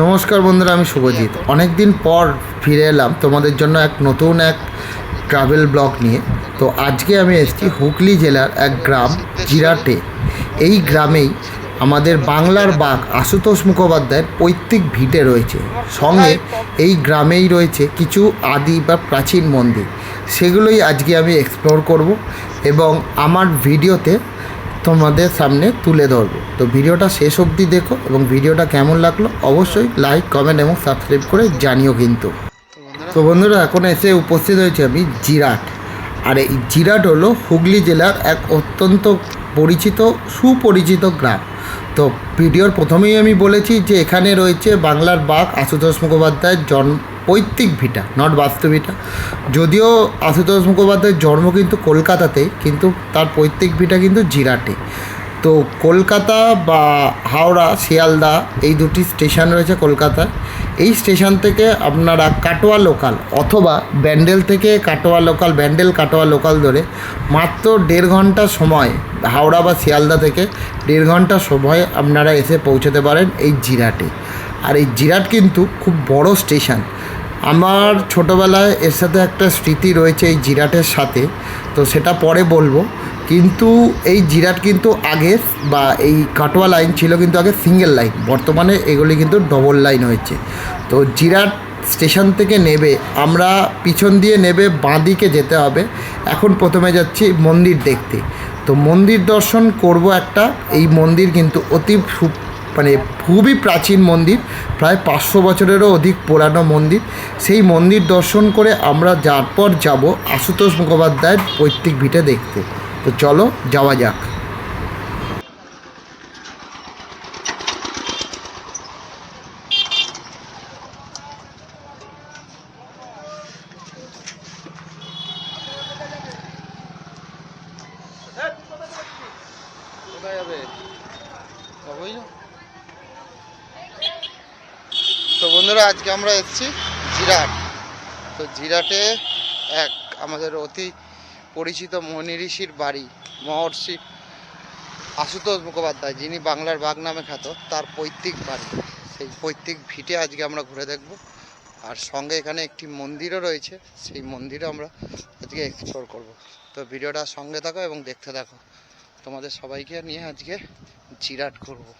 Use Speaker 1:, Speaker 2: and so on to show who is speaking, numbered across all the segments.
Speaker 1: নমস্কার বন্ধুরা, আমি শুভজিৎ। অনেক দিন পর ফিরে এলাম তোমাদের জন্য এক নতুন এক ট্রাভেল ব্লগ নিয়ে। তো আজকে আমি এসেছি হুগলি জেলার এক গ্রাম জিরাটে। এই গ্রামেই আমাদের বাংলার বাঘ আশুতোষ মুখোপাধ্যায়ের পৈতৃক ভিটে রয়েছে। সঙ্গে এই গ্রামেই রয়েছে কিছু আদি বা প্রাচীন মন্দির, সেগুলোই আজকে আমি এক্সপ্লোর করব এবং আমার ভিডিওতে তোমাদের সামনে তুলে ধরবো। তো ভিডিওটা শেষ অবধি দেখো এবং ভিডিওটা কেমন লাগলো অবশ্যই লাইক, কমেন্ট এবং সাবস্ক্রাইব করে জানিও কিন্তু। তো বন্ধুরা, এখন এসে উপস্থিত হয়েছে আমি জিরাট। আর এই জিরাট হলো হুগলি জেলার এক অত্যন্ত পরিচিত সুপরিচিত গ্রাম। তো ভিডিওর প্রথমেই আমি বলেছি যে এখানে রয়েছে বাংলার বাঘ আশুতোষ মুখোপাধ্যায়ের পৈতৃক ভিটা, নট বাস্তু ভিটা। যদিও আশুতোষ মুখোপাধ্যায়ের জন্ম কিন্তু কলকাতাতে, কিন্তু তার পৈতৃক ভিটা কিন্তু জিরাটে। তো কলকাতা বা হাওড়া, শিয়ালদা এই দুটি স্টেশন রয়েছে কলকাতায়। এই স্টেশন থেকে আপনারা কাটোয়া লোকাল অথবা ব্যান্ডেল থেকে কাটোয়া লোকাল, ব্যান্ডেল কাটোয়া লোকাল ধরে মাত্র 1.5 ঘন্টা সময়, হাওড়া বা শিয়ালদা থেকে 1.5 ঘন্টা সময় আপনারা এসে পৌঁছতে পারেন এই জিরাটে। আর এই জিরাট কিন্তু খুব বড় স্টেশন। আমার ছোটোবেলায় এর সাথে একটা স্মৃতি রয়েছে এই জিরাটের সাথে, তো সেটা পরে বলবো। কিন্তু এই জিরাট কিন্তু আগে বা এই কাটোয়া লাইন ছিল কিন্তু আগে সিঙ্গেল লাইন, বর্তমানে এগুলি কিন্তু ডবল লাইন হয়েছে। তো জিরাট স্টেশন থেকে নেবে আমরা পিছন দিয়ে নেবে বাঁ দিকে যেতে হবে। এখন প্রথমে যাচ্ছি মন্দির দেখতে। তো মন্দির দর্শন করব একটা। এই মন্দির কিন্তু মানে খুবই প্রাচীন মন্দির, প্রায় 500 বছরেরও অধিক পুরানো মন্দির। সেই মন্দির দর্শন করে আমরা তারপর যাব আশুতোষ মুখোপাধ্যায়ের পৈতৃক ভিটে দেখতে। তো চলো যাওয়া যাক। তো বন্ধুরা, আজকে আমরা এসেছি জিরাট। তো জিরাটে এক আমাদের অতি পরিচিত মনি ঋষির বাড়ি, মহর্ষি আশুতোষ মুখোপাধ্যায়, যিনি বাংলার বাঘ নামে খ্যাত, তার পৈতৃক বাড়ি। সেই পৈতৃক ভিটে আজকে আমরা ঘুরে দেখব। আর সঙ্গে এখানে একটি মন্দিরও রয়েছে, সেই মন্দিরও আমরা আজকে এক্সপ্লোর করব। তো ভিডিওটা সঙ্গে থাকো এবং দেখতে থাকো। তোমাদের সবাইকে নিয়ে আজকে জিরাট ঘুরবো।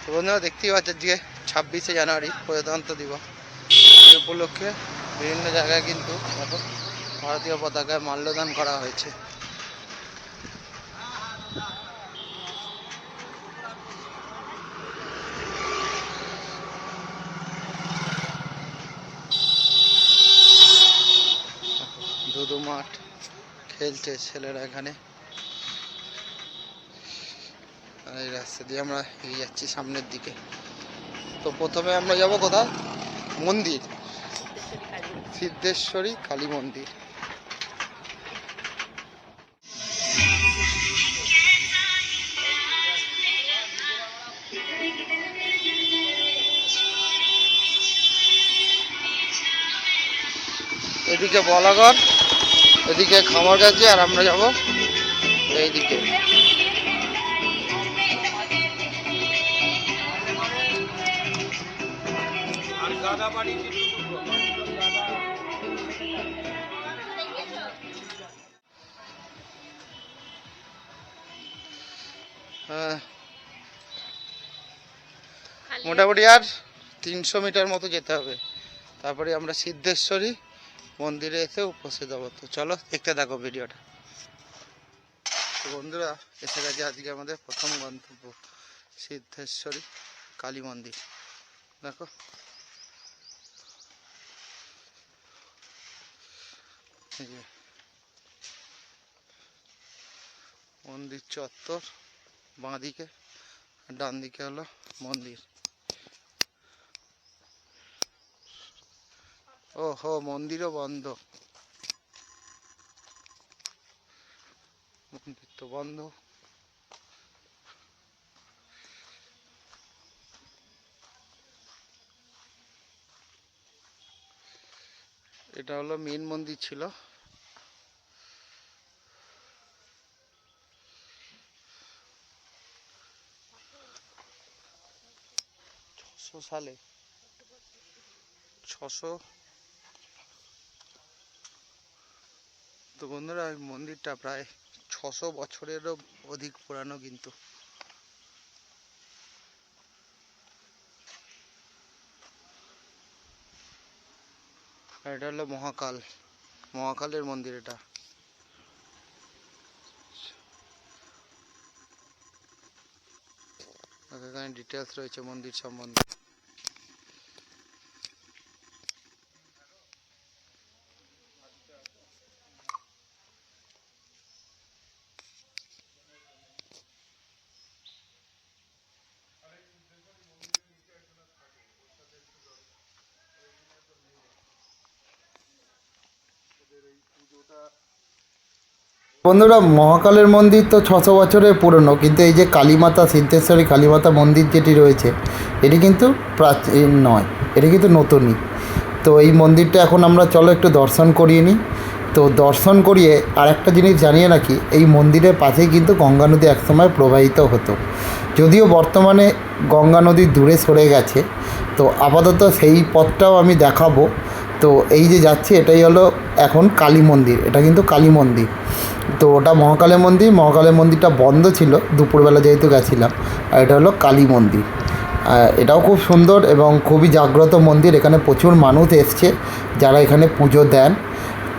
Speaker 1: তো বন্ধুরা, দেখতেই পাচ্ছি আজকে 26শে জানুয়ারি, প্রজাতন্ত্র দিবস। এই উপলক্ষে বিভিন্ন জায়গায় কিন্তু দেখো ভারতীয় পতাকায় মাল্যদান করা হয়েছে। ধুধু মাঠ, খেলছে ছেলেরা এখানে। আর এই রাস্তা দিয়ে আমরা এগিয়ে যাচ্ছি সামনের দিকে। তো প্রথমে আমরা যাব কোথায়? মন্দির, সিদ্ধেশ্বরী কালী মন্দির। এদিকে বলাগড়, এদিকে খামারগাছি, আর আমরা যাব এইদিকে। মোটামুটি আর 300 মিটার মতো যেতে হবে, তারপরে আমরা সিদ্ধেশ্বরী মন্দিরে এসে উপস্থিত হবো। তো চলো দেখতে থাকো ভিডিওটা। তো বন্ধুরা, এসে গেছে আজকে আমাদের প্রথম গন্তব্য, সিদ্ধেশ্বরী কালী মন্দির। দেখো এই যে মন্দির চত্বর, বাঁ দিকে আর ডান দিকে হলো মন্দির। ওহো, মন্দিরও বন্ধ, মন্দির তো বন্ধ। এটা হলো মেন মন্দির ছিল।
Speaker 2: সালে 600। তো বন্ধুরা এই মন্দিরটা প্রায় 600 বছরেরও অধিক পুরানো কিন্তু। এটা হলো মহাকালের মন্দির। এটা এখানে ডিটেলস রয়েছে মন্দির সম্বন্ধে।
Speaker 1: বন্ধুরা, মহাকালের মন্দির তো 600 বছরের পুরনো, কিন্তু এই যে কালীমাতা, সিদ্ধেশ্বরী কালীমাতা মন্দির যেটি রয়েছে এটি কিন্তু প্রাচীন নয়, এটি কিন্তু নতুনই। তো এই মন্দিরটা এখন আমরা চলো একটু দর্শন করিয়ে নিই। তো দর্শন করিয়ে আর একটা জিনিস জানিয়ে রাখি, এই মন্দিরের পাশেই কিন্তু গঙ্গা নদী একসময় প্রবাহিত হতো, যদিও বর্তমানে গঙ্গা নদী দূরে সরে গেছে। তো আপাতত সেই পথটাও আমি দেখাবো। তো এই যে যাচ্ছি এটাই হলো এখন কালী মন্দির, এটা কিন্তু কালী মন্দির। তো ওটা মহাকালের মন্দিরটা বন্ধ ছিল দুপুরবেলা যেহেতু গেছিলাম। আর এটা হলো কালী মন্দির। এটাও খুব সুন্দর এবং খুবই জাগ্রত মন্দির। এখানে প্রচুর মানুষ এসছে যারা এখানে পুজো দেন।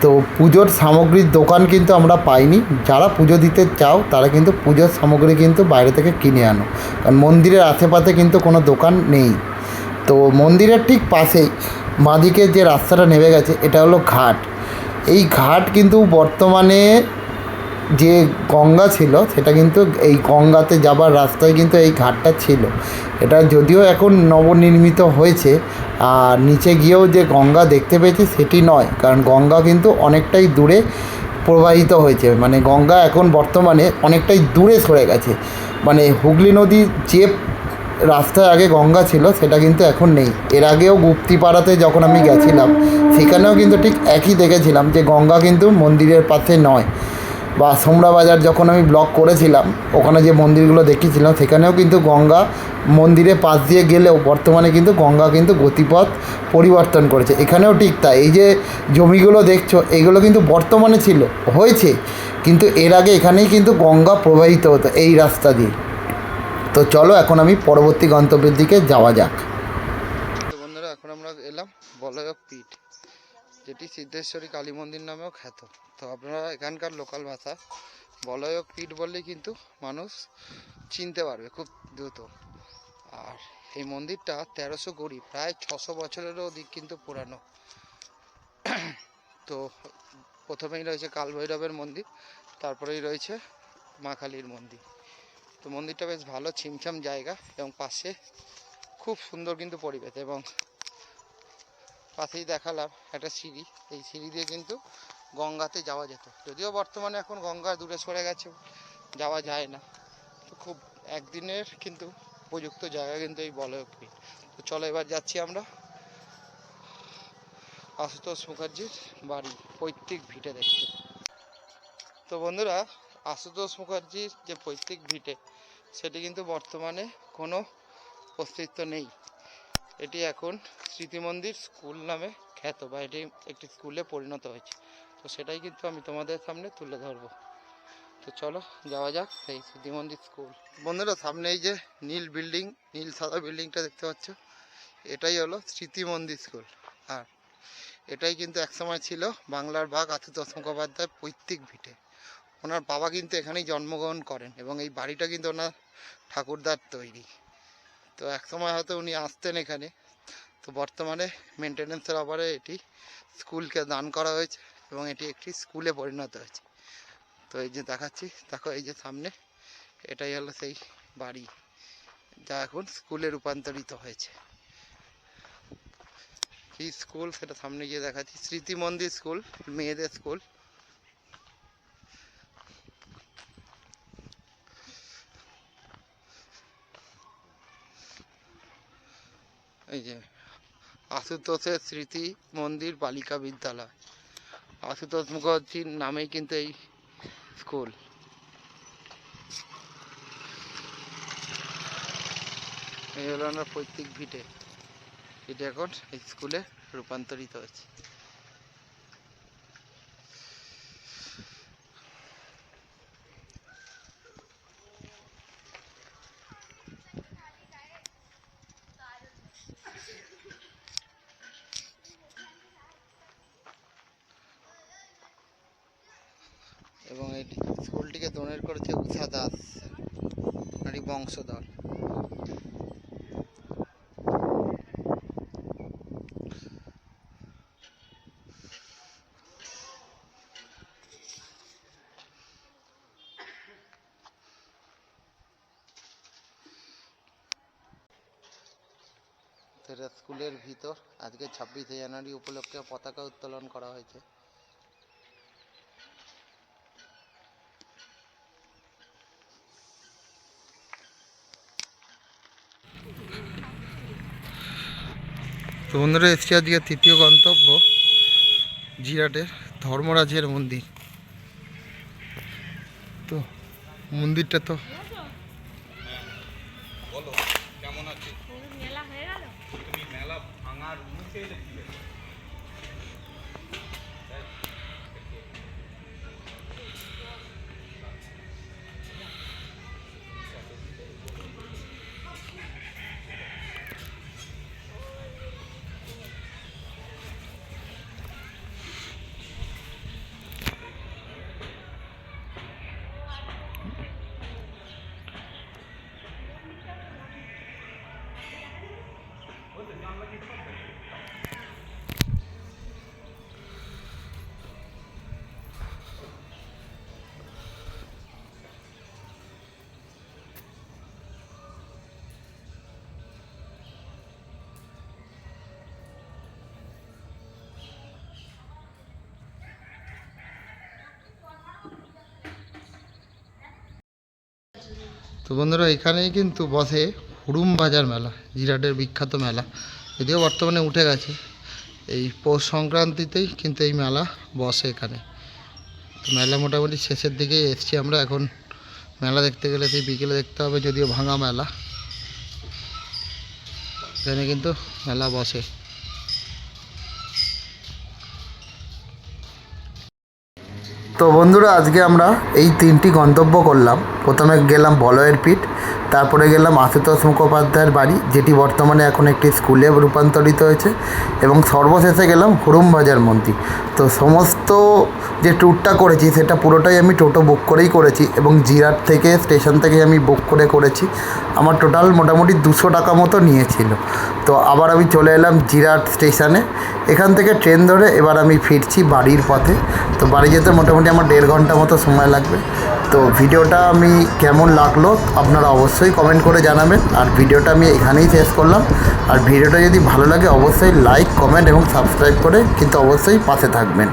Speaker 1: তো পুজোর সামগ্রীর দোকান কিন্তু আমরা পাইনি। যারা পুজো দিতে চাও তারা কিন্তু পুজোর সামগ্রী কিন্তু বাইরে থেকে কিনে আনো, কারণ মন্দিরের আশেপাশে কিন্তু কোনো দোকান নেই। তো মন্দিরের ঠিক পাশেই বাঁদিকে যে রাস্তাটা নেমে গেছে এটা হলো ঘাট। এই ঘাট কিন্তু বর্তমানে যে গঙ্গা ছিল সেটা কিন্তু এই গঙ্গাতে যাবার রাস্তায় কিন্তু এই ঘাটটা ছিল। এটা যদিও এখন নবনির্মিত হয়েছে, আর নিচে গিয়েও যে গঙ্গা দেখতে পেয়েছি সেটি নয়, কারণ গঙ্গা কিন্তু অনেকটাই দূরে প্রবাহিত হয়েছে। মানে গঙ্গা এখন বর্তমানে অনেকটাই দূরে সরে গেছে। মানে হুগলি নদীর যে রাস্তায় আগে গঙ্গা ছিল সেটা কিন্তু এখন নেই। এর আগেও গুপ্তিপাড়াতে যখন আমি গেছিলাম সেখানেও কিন্তু ঠিক একই দেখেছিলাম যে গঙ্গা কিন্তু মন্দিরের পাশে নয়। বা সোমরা বাজার যখন আমি ব্লগ করেছিলাম ওখানে যে মন্দিরগুলো দেখিয়েছিলাম সেখানেও কিন্তু গঙ্গা মন্দিরের পাশ দিয়ে গেলেও বর্তমানে কিন্তু গঙ্গা কিন্তু গতিপথ পরিবর্তন করেছে। এখানেও ঠিক তাই। এই যে জমিগুলো দেখছো এগুলো কিন্তু বর্তমানে হয়েছে, কিন্তু এর আগে এখানেই কিন্তু গঙ্গা প্রবাহিত হতো এই রাস্তা দিয়ে। তো চলো এখন আমি পরবর্তী গন্তব্যের দিকে যাওয়া যাক।
Speaker 2: তো বন্ধুরা এখন আমরা এলাম বলয়ক পীঠ, যেটি সিদ্ধেশ্বরী কালী মন্দির নামেও খ্যাত। তো আপনারা এখানকার লোকাল ভাষা বলয়ক পীঠ বললেই কিন্তু মানুষ চিনতে পারবে খুব দ্রুত। আর এই মন্দিরটা 1300 গড়ি, প্রায় 600 বছরেরও অধিক কিন্তু পুরানো। তো প্রথমেই রয়েছে কালভৈরবের মন্দির, তারপরেই রয়েছে মা কালীর মন্দির। তো মন্দিরটা বেশ ভালো ছিমছাম জায়গা এবং পাশে খুব সুন্দর কিন্তু পরিবেশ, এবং পাশেই দেখালাম একটা সিঁড়ি। এই সিঁড়ি দিয়ে কিন্তু গঙ্গাতে যাওয়া যেত, যদিও বর্তমানে এখন গঙ্গা দূরে সরে গেছে, যাওয়া যায় না। তো খুব একদিনের কিন্তু উপযুক্ত জায়গা কিন্তু এই বলয়ক পীঠ। তো চলো এবার যাচ্ছি আমরা আশুতোষ মুখার্জির বাড়ি পৈতৃক ভিটে দেখতে। তো বন্ধুরা, আশুতোষ মুখার্জির যে পৈতৃক ভিটে সেটি কিন্তু বর্তমানে কোনো অস্তিত্ব নেই। এটি এখন স্মৃতি মন্দির স্কুল নামে খ্যাত, বা এটি একটি স্কুলে পরিণত হয়েছে। তো সেটাই কিন্তু আমি তোমাদের সামনে তুলে ধরবো। তো চলো যাওয়া যাক সেই স্মৃতি মন্দির স্কুল। বন্ধুরা, সামনে এই যে নীল সাদা বিল্ডিংটা দেখতে পাচ্ছ, এটাই হলো স্মৃতি মন্দির স্কুল। আর এটাই কিন্তু একসময় ছিল বাংলার বাঘ আশুতোষ মুখোপাধ্যায় পৈতৃক ভিটে। ওনার বাবা কিন্তু এখানেই জন্মগ্রহণ করেন এবং এই বাড়িটা কিন্তু ওনার ঠাকুরদার তৈরি। তো একসময় হয়তো উনি আসতেন এখানে। তো বর্তমানে মেনটেন্যান্সের অভাবে এটি স্কুলকে দান করা হয়েছে এবং এটি একটি স্কুলে পরিণত হয়েছে। তো এই যে দেখাচ্ছি, দেখো এই যে সামনে, এটাই হলো সেই বাড়ি যা এখন স্কুলে রূপান্তরিত হয়েছে। কি স্কুল সেটা সামনে গিয়ে দেখাচ্ছি, স্মৃতি মন্দির স্কুল, মেয়েদের স্কুল। এই যে আশুতোষের স্মৃতি মন্দির বালিকা বিদ্যালয়, আশুতোষ মুখার্জির নামেই কিন্তু এই স্কুল। এই হলো আমরা পৈতৃক ভিটে। এটা এখন স্কুলে রূপান্তরিত হয়েছে। এবং এই স্কুলটিকে ডোনেট করেছে উষা দাস, নারী বংশধর। এটা স্কুলের ভিতর আজকে 26শে জানুয়ারি উপলক্ষে পতাকা উত্তোলন করা হয়েছে। তো বন্ধুরা, এসছি আজকে তৃতীয় গন্তব্য জিরাটের ধর্মরাজের মন্দির। তো মন্দিরটা তো বন্ধুরা, এখানেই কিন্তু বসে হুড়ুম বাজার মেলা, জিরাটের বিখ্যাত মেলা। যদিও বর্তমানে উঠে গেছে, এই পৌষ সংক্রান্তিতেই কিন্তু এই মেলা বসে এখানে। তো মেলা মোটামুটি শেষের দিকেই এসছি আমরা। এখন মেলা দেখতে গেলে সেই বিকেলে দেখতে হবে, যদিও ভাঙা মেলা। এখানে কিন্তু মেলা বসে। তো বন্ধুরা, আজকে আমরা এই 3টি গন্তব্য করলাম। প্রথমে গেলাম বলয়ের পিঠ, তারপরে গেলাম আশুতোষ মুখোপাধ্যায়ের বাড়ি, যেটি বর্তমানে এখন একটি স্কুলে রূপান্তরিত হয়েছে, এবং সর্বশেষে গেলাম হুড়ুম বাজার মন্দির। তো সমস্ত যে ট্যুরটা করেছি সেটা পুরোটাই আমি টোটো বুক করেই করেছি, এবং জিরাট থেকে স্টেশন থেকে আমি বুক করেছি। আমার টোটাল মোটামুটি 200 টাকা মতো নিয়েছিল। তো আবার আমি চলে এলাম জিরাট স্টেশনে। এখান থেকে ট্রেন ধরে এবার আমি ফিরছি বাড়ির পথে। তো বাড়ি যেতে মোটামুটি আমার 1.5 ঘন্টা মতো সময় লাগবে। তো ভিডিওটা আমি কেমন লাগলো আপনারা অবশ্যই কমেন্ট করে জানাবেন। আর ভিডিওটা আমি এখানেই শেষ করলাম। আর ভিডিওটা যদি ভালো লাগে অবশ্যই লাইক, কমেন্ট এবং সাবস্ক্রাইব করে কিন্তু অবশ্যই পাশে থাকবেন।